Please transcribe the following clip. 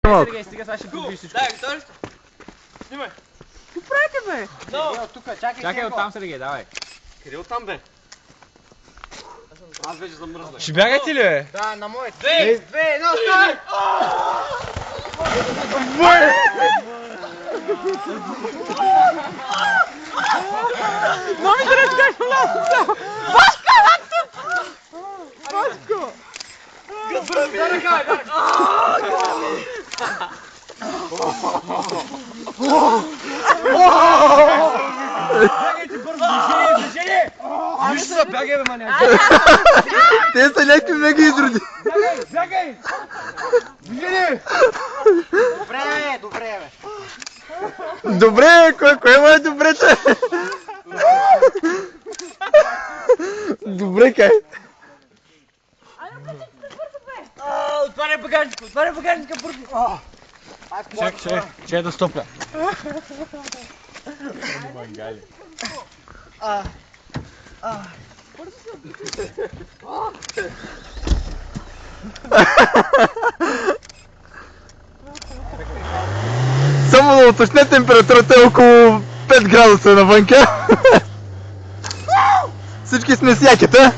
Малко. Стига, сега ще подвиж всичко. Дай, готов ли сте? Снимай. Какво правите, бе? Чакай оттам, Сергей, давай. Къде оттам, бе? Аз вече замръзнах. Ще бягате ли, бе? Да, на моите. 2, 1, стой! Мами, да не скаш много! Башка, на тук! Башко! Дай ръка, дай ръка! Бягайте бързо, движение! Вижте да бягай, бе, маняк! Те са някакви мега изроди. Бягай! Движение! Добре, бе. Добре, кое му е добре, че? Добре, кай? Отваряй багажника бързо! Чакай да стопля. Само да уточня, температурата е около 5 градуса навънка. Всички сме с якета.